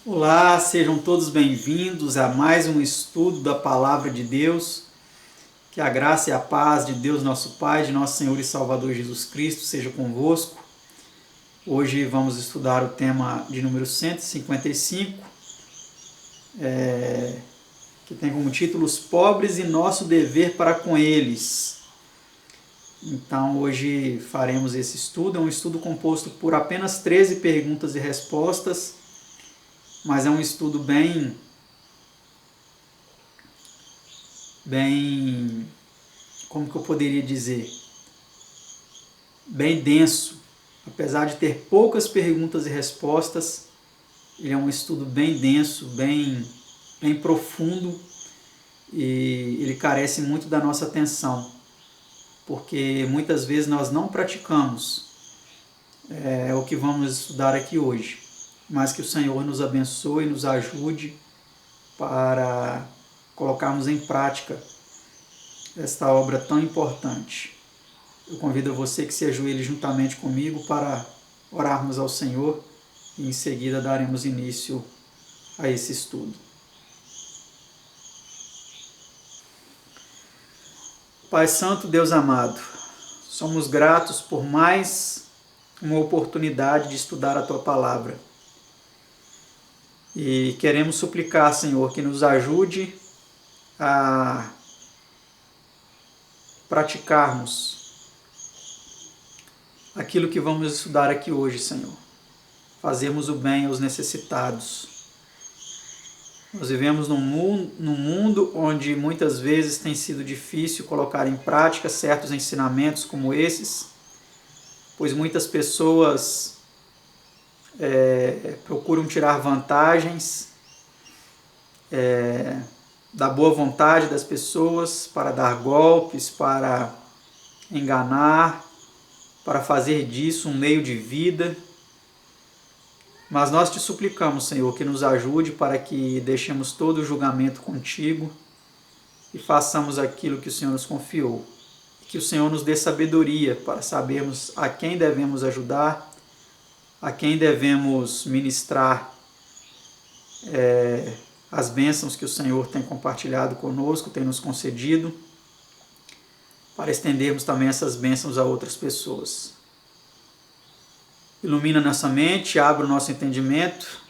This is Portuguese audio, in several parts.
Olá, sejam todos bem-vindos a mais um estudo da Palavra de Deus. Que a graça e a paz de Deus, nosso Pai, de nosso Senhor e Salvador Jesus Cristo, seja convosco. Hoje vamos estudar o tema de número 155, que tem como título Os Pobres e Nosso Dever para com Eles. Então, hoje faremos esse estudo. É um estudo composto por apenas 13 perguntas e respostas, mas é um estudo bem, como que eu poderia dizer? Bem denso. Apesar de ter poucas perguntas e respostas, ele é um estudo bem denso, bem profundo, e ele carece muito da nossa atenção, porque muitas vezes nós não praticamos o que vamos estudar aqui hoje, mas que o Senhor nos abençoe e nos ajude para colocarmos em prática esta obra tão importante. Eu convido você que se ajoelhe juntamente comigo para orarmos ao Senhor e em seguida daremos início a esse estudo. Pai Santo, Deus amado, somos gratos por mais uma oportunidade de estudar a Tua Palavra. E queremos suplicar, Senhor, que nos ajude a praticarmos aquilo que vamos estudar aqui hoje, Senhor. Fazermos o bem aos necessitados. Nós vivemos num mundo onde muitas vezes tem sido difícil colocar em prática certos ensinamentos como esses, pois muitas pessoas procuram tirar vantagens da boa vontade das pessoas para dar golpes, para enganar, para fazer disso um meio de vida. Mas nós te suplicamos, Senhor, que nos ajude para que deixemos todo o julgamento contigo e façamos aquilo que o Senhor nos confiou. Que o Senhor nos dê sabedoria para sabermos a quem devemos ajudar, a quem devemos ministrar as bênçãos que o Senhor tem compartilhado conosco, tem nos concedido, para estendermos também essas bênçãos a outras pessoas. Ilumina nossa mente, abre o nosso entendimento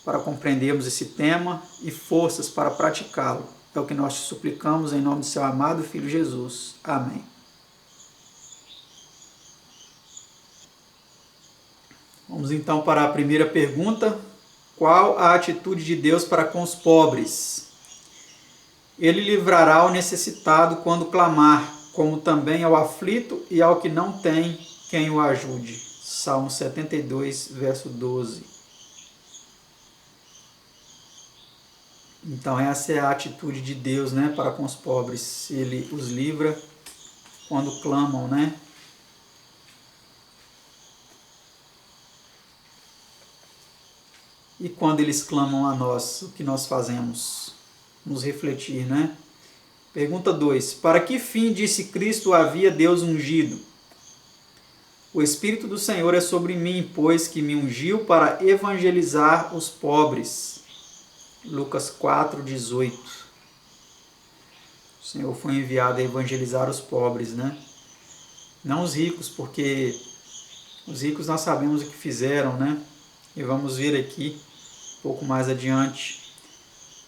para compreendermos esse tema e forças para praticá-lo. É o que nós te suplicamos em nome do seu amado Filho Jesus. Amém. Vamos então para a primeira pergunta. Qual a atitude de Deus para com os pobres? Ele livrará o necessitado quando clamar, como também ao aflito e ao que não tem quem o ajude. Salmo 72, verso 12. Então essa é a atitude de Deus, né, para com os pobres. Ele os livra quando clamam, né? E quando eles clamam a nós, o que nós fazemos? Nos refletir, né? Pergunta 2. Para que fim, disse Cristo, havia Deus ungido? O Espírito do Senhor é sobre mim, pois que me ungiu para evangelizar os pobres. Lucas 4:18. O Senhor foi enviado a evangelizar os pobres, né? Não os ricos, porque os ricos nós sabemos o que fizeram, né? E vamos ver aqui um pouco mais adiante.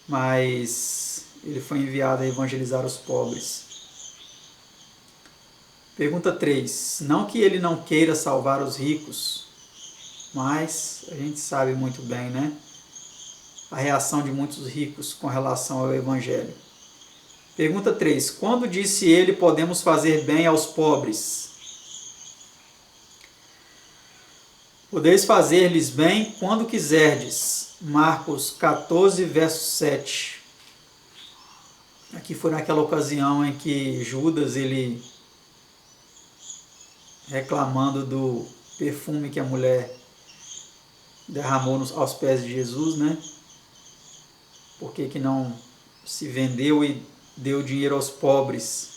Mas ele foi enviado a evangelizar os pobres. Pergunta 3. Não que ele não queira salvar os ricos, mas a gente sabe muito bem, né? A reação de muitos ricos com relação ao Evangelho. Pergunta 3. Quando disse ele, podemos fazer bem aos pobres? Podeis fazer-lhes bem quando quiserdes. Marcos 14, verso 7. Aqui foi naquela ocasião em que Judas, ele reclamando do perfume que a mulher derramou aos pés de Jesus, né? Por que não se vendeu e deu dinheiro aos pobres?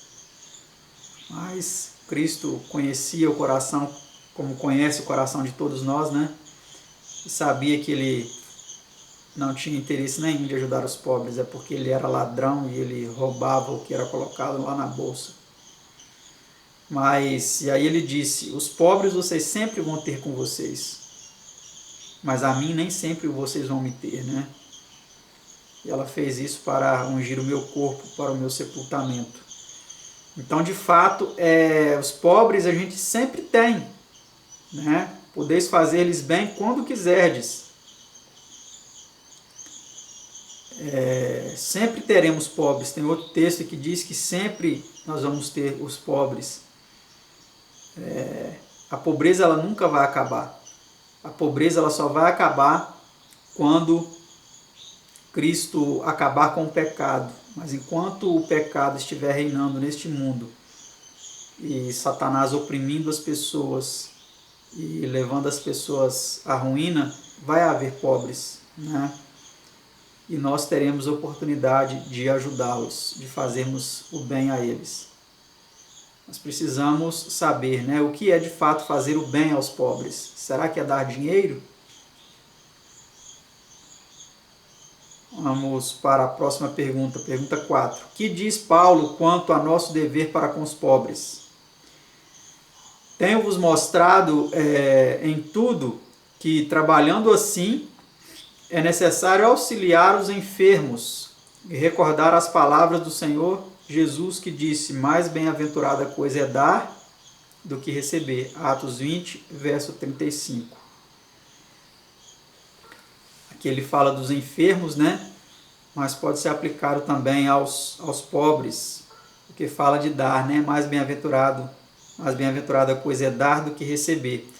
Mas Cristo conhecia o coração, como conhece o coração de todos nós, né? E sabia que ele não tinha interesse nenhum de ajudar os pobres, é porque ele era ladrão e ele roubava o que era colocado lá na bolsa. Mas, e aí ele disse, os pobres vocês sempre vão ter com vocês, mas a mim nem sempre vocês vão me ter, né? E ela fez isso para ungir o meu corpo, para o meu sepultamento. Então, de fato, os pobres a gente sempre tem, né? Podeis fazer-lhes bem quando quiserdes. Sempre teremos pobres. Tem outro texto que diz que sempre nós vamos ter os pobres. A pobreza ela nunca vai acabar. A pobreza ela só vai acabar quando Cristo acabar com o pecado. Mas enquanto o pecado estiver reinando neste mundo e Satanás oprimindo as pessoas e levando as pessoas à ruína, vai haver pobres, né? E nós teremos oportunidade de ajudá-los, de fazermos o bem a eles. Nós precisamos saber, né, o que é de fato fazer o bem aos pobres. Será que é dar dinheiro? Vamos para a próxima pergunta, pergunta 4. Que diz Paulo quanto a nosso dever para com os pobres? Tenho-vos mostrado em tudo que, trabalhando assim, é necessário auxiliar os enfermos e recordar as palavras do Senhor Jesus que disse, mais bem-aventurada coisa é dar do que receber. Atos 20, verso 35. Aqui ele fala dos enfermos, né? Mas pode ser aplicado também aos pobres, porque fala de dar, né? Mais bem-aventurada coisa é dar do que receber.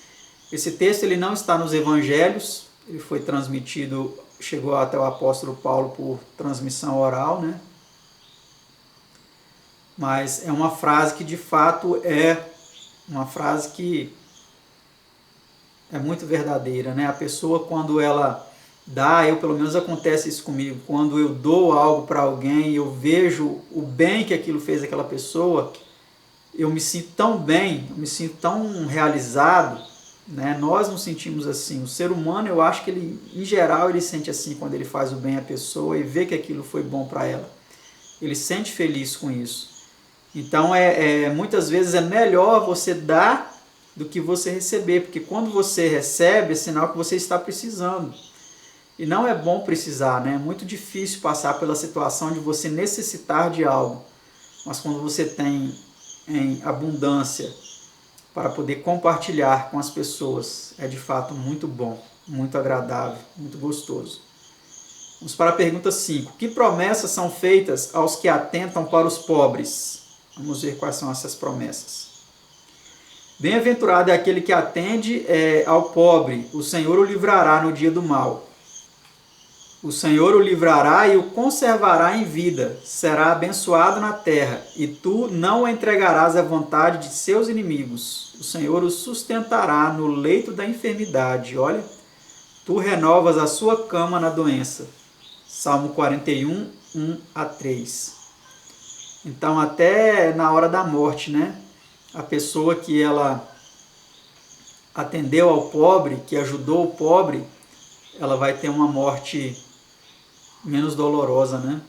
Esse texto ele não está nos evangelhos, ele foi transmitido, chegou até o apóstolo Paulo por transmissão oral, né? Mas é uma frase que de fato é uma frase que é muito verdadeira, né? A pessoa quando ela dá, pelo menos acontece isso comigo, quando eu dou algo para alguém, eu vejo o bem que aquilo fez àquela pessoa, eu me sinto tão bem, eu me sinto tão realizado, né? Nós nos sentimos assim, o ser humano eu acho que ele, em geral, ele sente assim quando ele faz o bem à pessoa e vê que aquilo foi bom para ela, ele se sente feliz com isso. Então muitas vezes é melhor você dar do que você receber, porque quando você recebe é sinal que você está precisando. E não é bom precisar, né? É muito difícil passar pela situação de você necessitar de algo. Mas quando você tem em abundância para poder compartilhar com as pessoas, é de fato muito bom, muito agradável, muito gostoso. Vamos para a pergunta 5. Que promessas são feitas aos que atentam para os pobres? Vamos ver quais são essas promessas. Bem-aventurado é aquele que atende ao pobre, o Senhor o livrará no dia do mal. O Senhor o livrará e o conservará em vida, será abençoado na terra, e tu não o entregarás à vontade de seus inimigos. O Senhor o sustentará no leito da enfermidade. Olha, tu renovas a sua cama na doença. Salmo 41, 1 a 3. Então, até na hora da morte, né? A pessoa que ela atendeu ao pobre, que ajudou o pobre, ela vai ter uma morte menos dolorosa, né?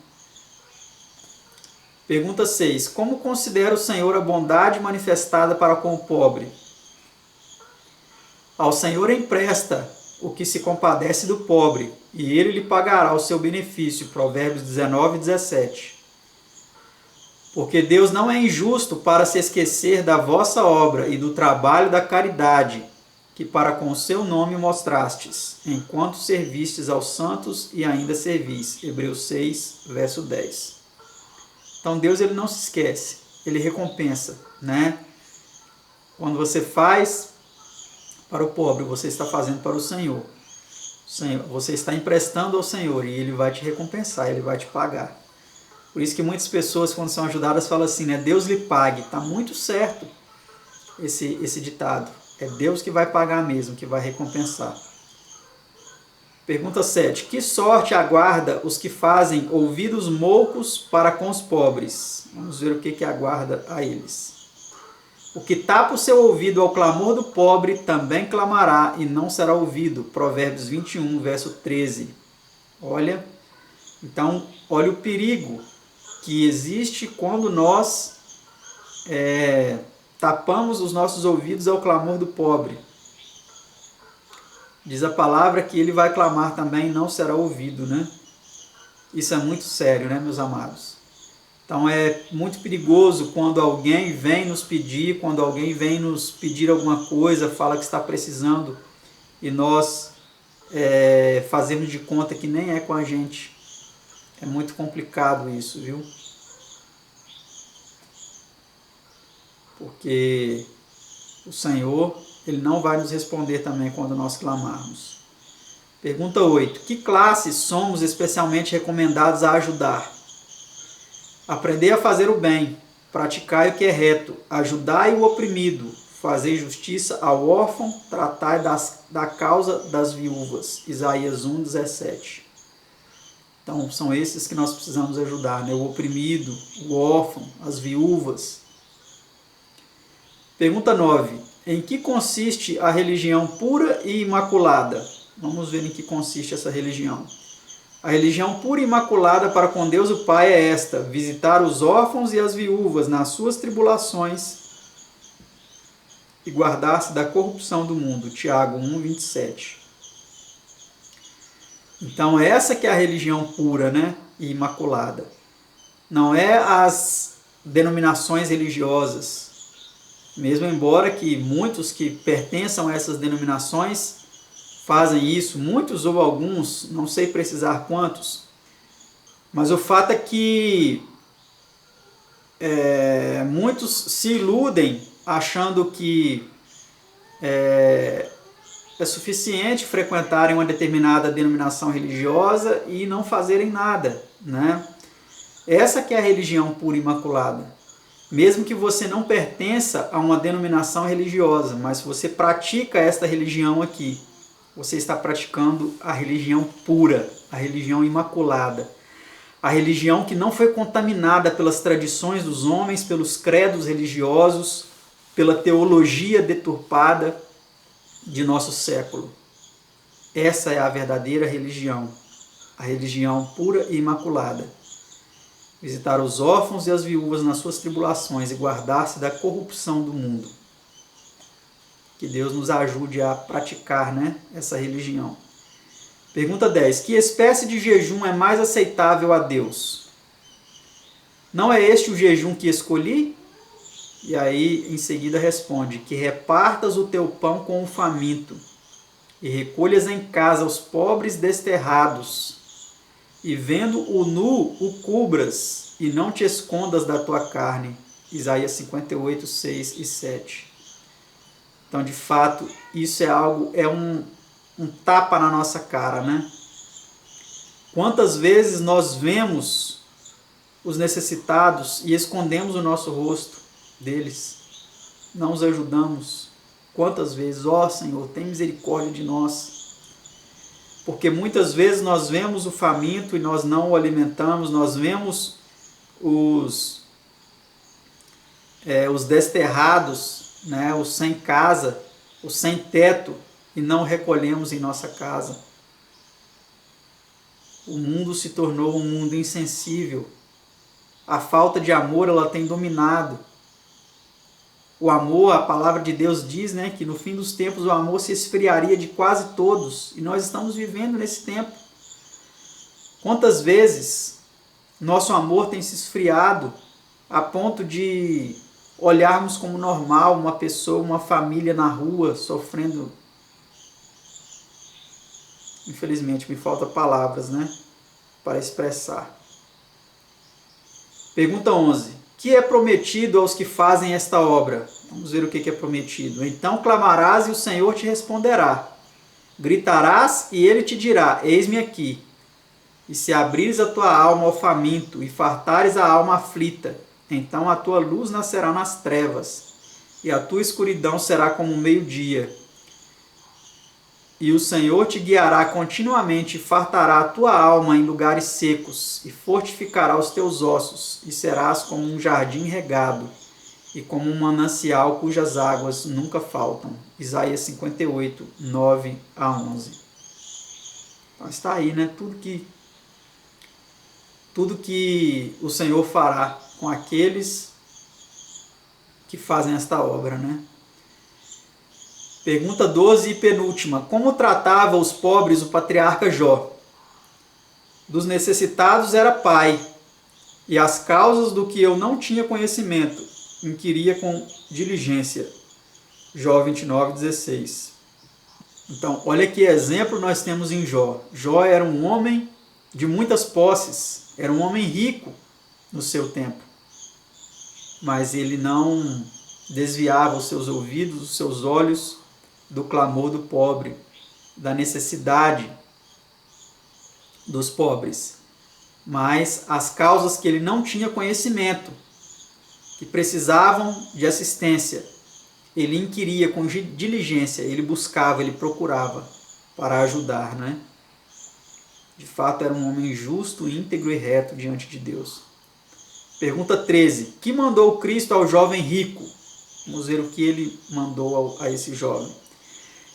Pergunta 6. Como considera o Senhor a bondade manifestada para com o pobre? Ao Senhor empresta o que se compadece do pobre, e ele lhe pagará o seu benefício. Provérbios 19, 17. Porque Deus não é injusto para se esquecer da vossa obra e do trabalho da caridade, que para com o seu nome mostrastes, enquanto servistes aos santos e ainda servis. Hebreus 6, verso 10. Então Deus ele não se esquece, ele recompensa, né? Quando você faz para o pobre, você está fazendo para o Senhor. Você está emprestando ao Senhor e ele vai te recompensar, ele vai te pagar. Por isso que muitas pessoas, quando são ajudadas, falam assim, né? Deus lhe pague. Está muito certo esse ditado. É Deus que vai pagar mesmo, que vai recompensar. Pergunta 7. Que sorte aguarda os que fazem ouvidos moucos para com os pobres? Vamos ver o que aguarda a eles. O que tapa o seu ouvido ao clamor do pobre também clamará e não será ouvido. Provérbios 21, verso 13. Olha, então, olha o perigo que existe quando nós tapamos os nossos ouvidos ao clamor do pobre. Diz a palavra que ele vai clamar também e não será ouvido, né? Isso é muito sério, né, meus amados? Então é muito perigoso quando alguém vem nos pedir, quando alguém vem nos pedir alguma coisa, fala que está precisando e nós fazemos de conta que nem é com a gente. É muito complicado isso, viu? Porque o Senhor, Ele não vai nos responder também quando nós clamarmos. Pergunta 8. Que classes somos especialmente recomendados a ajudar? Aprender a fazer o bem, praticar o que é reto, ajudai o oprimido, fazer justiça ao órfão, tratai da causa das viúvas. Isaías 1:17. Então, são esses que nós precisamos ajudar, né? O oprimido, o órfão, as viúvas. Pergunta 9. Em que consiste a religião pura e imaculada? Vamos ver em que consiste essa religião. A religião pura e imaculada para com Deus o Pai é esta: visitar os órfãos e as viúvas nas suas tribulações e guardar-se da corrupção do mundo. Tiago 1:27. Então essa que é a religião pura, né, e imaculada. Não é as denominações religiosas. Mesmo embora que muitos que pertençam a essas denominações fazem isso, muitos ou alguns, não sei precisar quantos, mas o fato é que muitos se iludem achando que é suficiente frequentarem uma determinada denominação religiosa e não fazerem nada, né? Essa que é a religião pura e imaculada. Mesmo que você não pertença a uma denominação religiosa, mas se você pratica esta religião aqui, você está praticando a religião pura, a religião imaculada. A religião que não foi contaminada pelas tradições dos homens, pelos credos religiosos, pela teologia deturpada de nosso século. Essa é a verdadeira religião, a religião pura e imaculada. Visitar os órfãos e as viúvas nas suas tribulações e guardar-se da corrupção do mundo. Que Deus nos ajude a praticar, né, essa religião. Pergunta 10. Que espécie de jejum é mais aceitável a Deus? Não é este o jejum que escolhi? E aí, em seguida, responde: que repartas o teu pão com o faminto, e recolhas em casa os pobres desterrados, e vendo o nu, o cubras, e não te escondas da tua carne. Isaías 58, 6 e 7. Então, de fato, isso é algo, um tapa na nossa cara, né? Quantas vezes nós vemos os necessitados e escondemos o nosso rosto deles, não os ajudamos? Quantas vezes, ó Senhor, tem misericórdia de nós. Porque muitas vezes nós vemos o faminto e nós não o alimentamos, nós vemos os desterrados, né, os sem casa, os sem teto, e não recolhemos em nossa casa. O mundo se tornou um mundo insensível. A falta de amor, ela tem dominado. O amor, a palavra de Deus diz, né, que no fim dos tempos o amor se esfriaria de quase todos. E nós estamos vivendo nesse tempo. Quantas vezes nosso amor tem se esfriado a ponto de olharmos como normal uma pessoa, uma família na rua sofrendo. Infelizmente, me faltam palavras, né, para expressar. Pergunta 11. Que é prometido aos que fazem esta obra? Vamos ver o que é prometido. Então clamarás e o Senhor te responderá. Gritarás e ele te dirá: eis-me aqui. E se abrires a tua alma ao faminto e fartares a alma aflita, então a tua luz nascerá nas trevas, e a tua escuridão será como o meio-dia. E o Senhor te guiará continuamente e fartará a tua alma em lugares secos, e fortificará os teus ossos, e serás como um jardim regado, e como um manancial cujas águas nunca faltam. Isaías 58, 9 a 11. Então está aí, né? Tudo que tudo que o Senhor fará com aqueles que fazem esta obra, né? Pergunta 12 e penúltima. Como tratava os pobres o patriarca Jó? Dos necessitados era pai, e as causas do que eu não tinha conhecimento, inquiria com diligência. Jó 29:16. Então, olha que exemplo nós temos em Jó. Jó era um homem de muitas posses, era um homem rico no seu tempo, mas ele não desviava os seus ouvidos, os seus olhos do clamor do pobre, da necessidade dos pobres, mas as causas que ele não tinha conhecimento, que precisavam de assistência, ele inquiria com diligência, ele buscava, ele procurava para ajudar, né? De fato, era um homem justo, íntegro e reto diante de Deus. Pergunta 13. Que mandou Cristo ao jovem rico? Vamos ver o que ele mandou a esse jovem.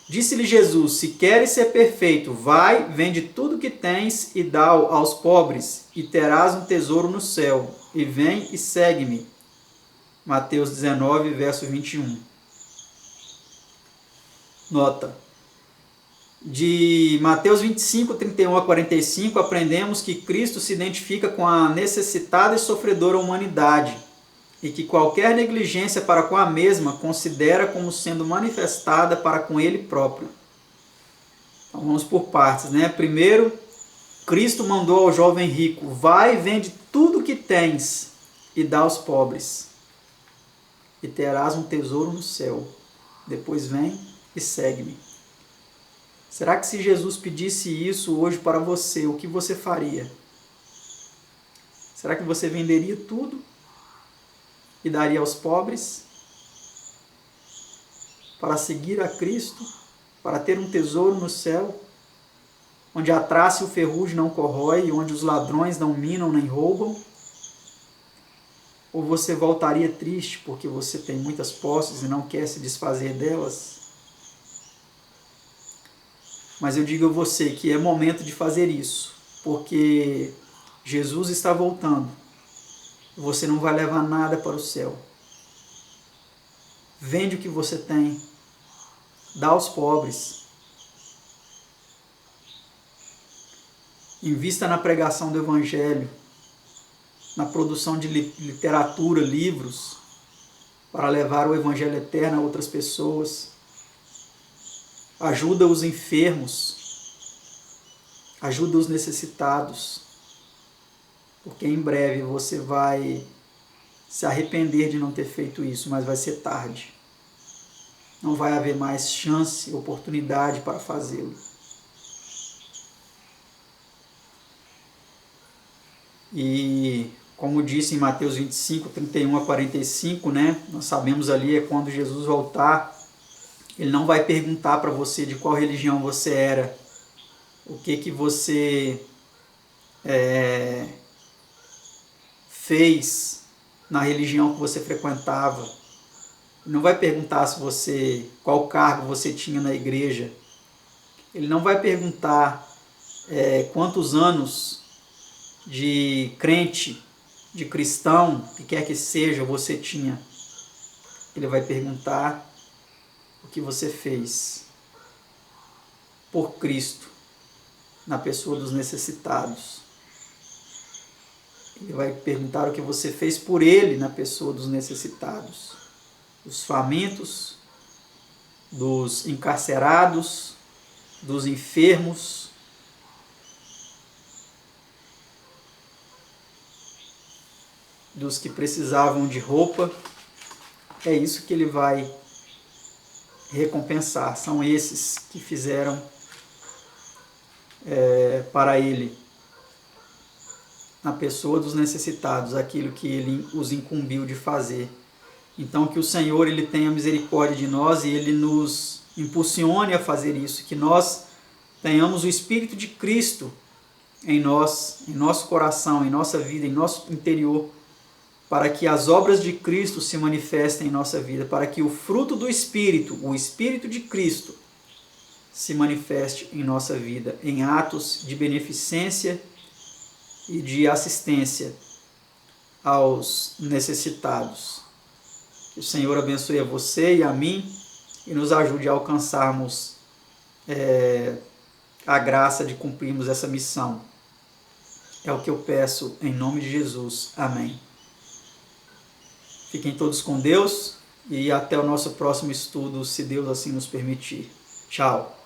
Disse-lhe Jesus: se queres ser perfeito, vai, vende tudo que tens e dá-o aos pobres, e terás um tesouro no céu. E vem e segue-me. Mateus 19, verso 21. Nota. De Mateus 25, 31 a 45, aprendemos que Cristo se identifica com a necessitada e sofredora humanidade e que qualquer negligência para com a mesma considera como sendo manifestada para com ele próprio. Então vamos por partes, né? Primeiro, Cristo mandou ao jovem rico: vai, vende tudo que tens e dá aos pobres, e terás um tesouro no céu. Depois vem e segue-me. Será que se Jesus pedisse isso hoje para você, o que você faria? Será que você venderia tudo e daria aos pobres para seguir a Cristo, para ter um tesouro no céu, onde a traça e o ferrugem não corrói, onde os ladrões não minam nem roubam? Ou você voltaria triste porque você tem muitas posses e não quer se desfazer delas? Mas eu digo a você que é momento de fazer isso, porque Jesus está voltando. Você não vai levar nada para o céu. Vende o que você tem, dá aos pobres. Invista na pregação do Evangelho, na produção de literatura, livros, para levar o Evangelho eterno a outras pessoas. Ajuda os enfermos, ajuda os necessitados, porque em breve você vai se arrepender de não ter feito isso, mas vai ser tarde. Não vai haver mais chance, oportunidade para fazê-lo. E como disse em Mateus 25, 31 a 45, né, nós sabemos ali é quando Jesus voltar. Ele não vai perguntar para você de qual religião você era, o que você fez na religião que você frequentava. Ele não vai perguntar qual cargo você tinha na igreja. Ele não vai perguntar quantos anos de crente, de cristão, que quer que seja, você tinha. Ele vai perguntar o que você fez por Cristo na pessoa dos necessitados. Ele vai perguntar o que você fez por Ele na pessoa dos necessitados, dos famintos, dos encarcerados, dos enfermos, dos que precisavam de roupa. É isso que Ele vai recompensar. São esses que fizeram para Ele, na pessoa dos necessitados, aquilo que Ele os incumbiu de fazer. Então que o Senhor Ele tenha misericórdia de nós e Ele nos impulsione a fazer isso, que nós tenhamos o Espírito de Cristo em nós, em nosso coração, em nossa vida, em nosso interior, para que as obras de Cristo se manifestem em nossa vida, para que o fruto do Espírito, o Espírito de Cristo, se manifeste em nossa vida, em atos de beneficência e de assistência aos necessitados. Que o Senhor abençoe a você e a mim e nos ajude a alcançarmos a graça de cumprirmos essa missão. É o que eu peço em nome de Jesus. Amém. Fiquem todos com Deus e até o nosso próximo estudo, se Deus assim nos permitir. Tchau.